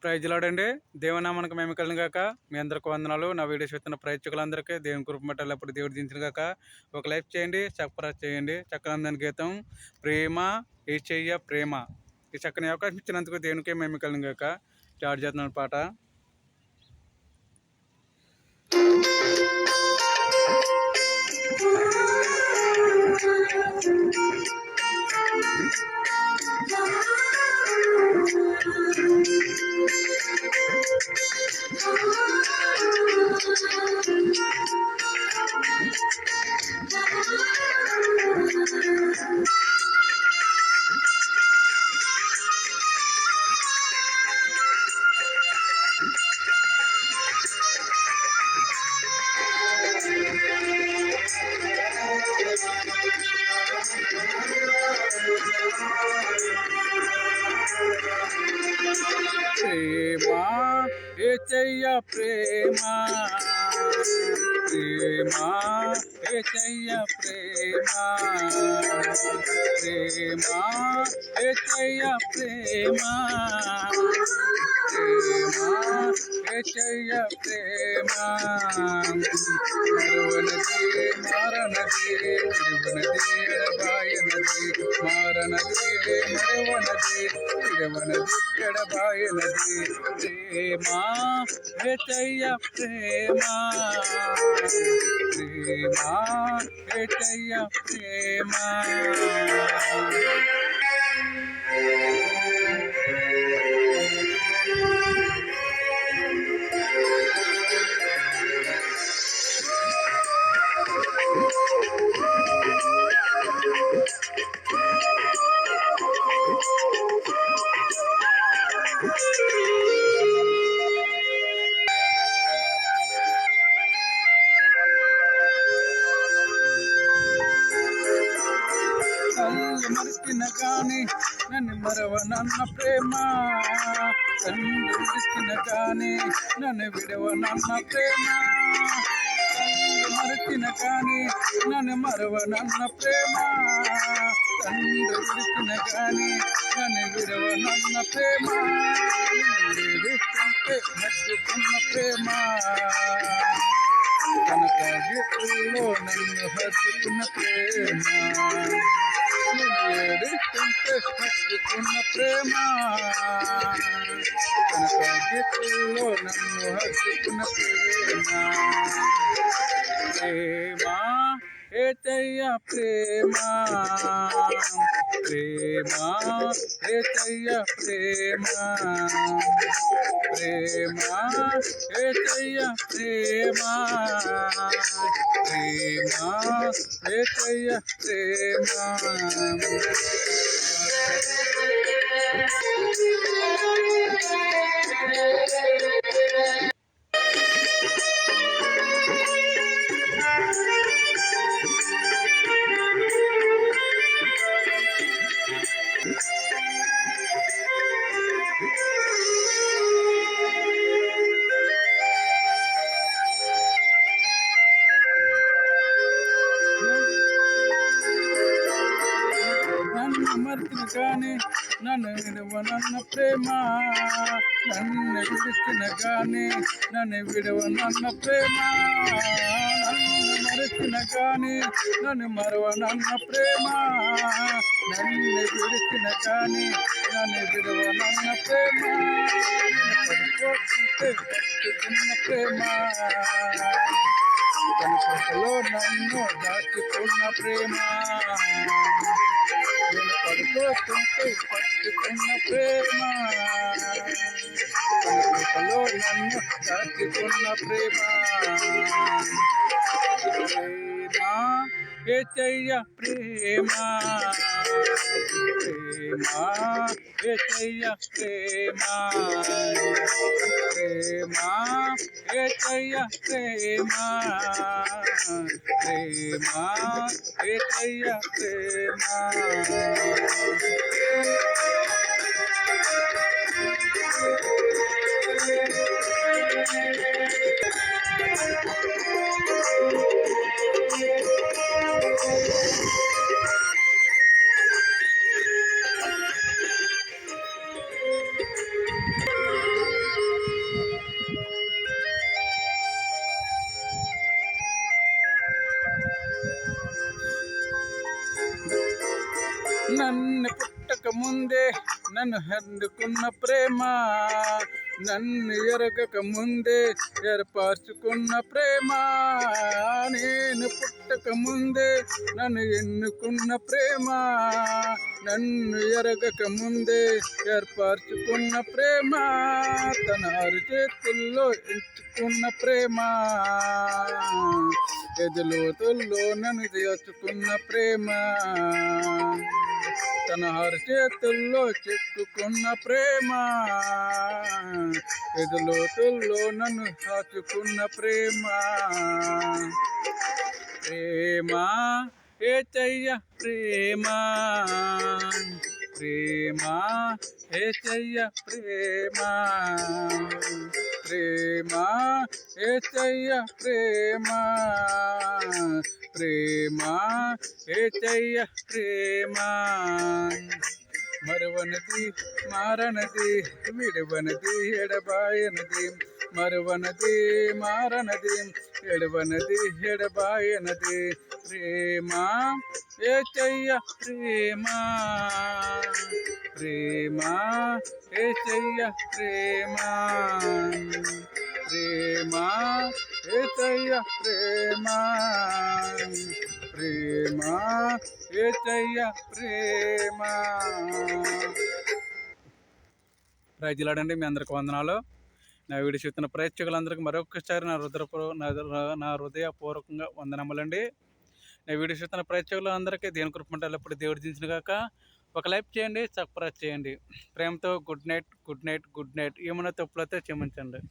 Praise లాడండి. దేవునామానికి మేము కలిగిన గాక. మీ అందరికి వందనాలు. నా వీడియోస్ చూస్తున్న ప్రేక్షకులందరికీ దేవుని కృప మట్టలప్పుడు దేవుడు దించిన గాక. ఒక లైక్ చేయండి, సబ్స్క్రైబ్ చేయండి. చక్కనందని గీతం ప్రేమ ఏచయ్య ప్రేమ. ఈ చక్కని అవకాశం ఇచ్చినందుకు దేవునికే మేము కలిగిన గాక. స్టార్ట్ చేస్తున్నాను పాట. ప్రేమ ఏచయ్య ప్రేమ, ప్రేమ ఏచయ్య ప్రేమ, ప్రేమ ఏచయ్య ప్రేమ, ప్రేమ ఏచయ్య ప్రేమ. మరువనది మారనది, విడువనది ఎడబాయనది, మారనది మరువనది, విడవనది ఎడబాయనది. ప్రేమ ఏచయ్య ప్రేమ, ప్రేమ ఏచయ్య ప్రేమ. మరిచిన కానీ నన్ను మరవనన్న ప్రేమ, తండ్రి విడిచిన కానీ నన్ను విడవనన్న ప్రేమ, మరిచిన కానీ నన్ను మరవనన్న ప్రేమ, తండ్రి విడిచిన కానీ నన్ను విడవనన్న ప్రేమ, నచ్చుకున్న ప్రేమ, కనుక గిట్టులో నన్ను హత్తుకున్న ప్రేమ, ఏడుస్తుంటే హత్తుకున్న ప్రేమ, కనుక గిట్టులో నన్ను హత్తుకున్న ప్రేమ. ప్రేమ ఏచయ్య ప్రేమ, ప్రేమ ఏచయ్య ప్రేమ, ప్రేమ ఏచయ్య ప్రేమ, ప్రేమ ఏచయ్య ప్రేమ. మరిచిన కానీ నన్ను విడవనన్న ప్రేమ, నన్ను విడిచిన కానీ నన్ను విడవనన్న ప్రేమ, నన్ను మరిచిన కానీ నన్ను మరవనన్న ప్రేమ, నన్ను విడిచిన కానీ నన్ను విడవనన్న ప్రేమ, పడిపోతుంటే పట్టుకున్న ప్రేమ, తన కొట్టలో నన్ను దాచుకున్న ప్రేమ, నేను పడిపోతుంటే పట్టుకున్న ప్రేమ, తన కృపలో నన్ను దాచుకున్న ప్రేమ. ప్రేమ ఏచయ్య ప్రేమ, ప్రేమ ఏచయ్య ప్రేమ, ప్రేమ ఏచయ్య ప్రేమ, ప్రేమ ఏచయ్య ప్రేమ. ముందే నన్ను హత్తుకున్న ప్రేమ, నన్ను ఎరగక ముందే ఏర్పరచుకున్న ప్రేమ, నేను పుట్టక ముందే నన్ను ఎన్నుకున్న ప్రేమ, నన్ను ఎరగక ముందే ఏర్పరచుకున్న ప్రేమ, తన అరచేతుల్లో ఎంచుకున్న ప్రేమ, ఎదులోతుల్లో నన్ను చేర్చుకున్న ప్రేమ, తన అరచేతుల్లో చెక్కుకున్న ప్రేమ, ఎదులోతుల్లో నన్ను దాచుకున్న ప్రేమ. ప్రేమ యేసయ్య ప్రేమ, ప్రేమ యేసయ్య ప్రేమ, ప్రేమ యేసయ్య ప్రేమ, ప్రేమ యేసయ్య ప్రేమ. మరువనది మారనది విడువనది ఎడబాయనది, మరువనది మారనది ఎడవనది ఎడబాయనది, ప్రేమ యేసయ్య ప్రేమ, ప్రేమ యేసయ్య ప్రేమ, ప్రేమ యేసయ్య ప్రేమ, ప్రేమ యేసయ్య ప్రేమ. ప్రైజ్లాడండి. మీ అందరికి వందనాలు. నా వీడియో చూస్తున్న ప్రేక్షకులందరికీ మరొకసారి నా హృదయపూర్వకంగా వందనములండి. నా వీడియో చూస్తున్న ప్రేక్షకులు అందరికీ దేవుని కృప ఎప్పుడు దేవుడు దించిన కాక ఒక లైక్ చేయండి, సబ్స్క్రైబ్ చేయండి. ప్రేమతో good night, good night, good night. ఏమైనా తప్పులైతే క్షమించండి.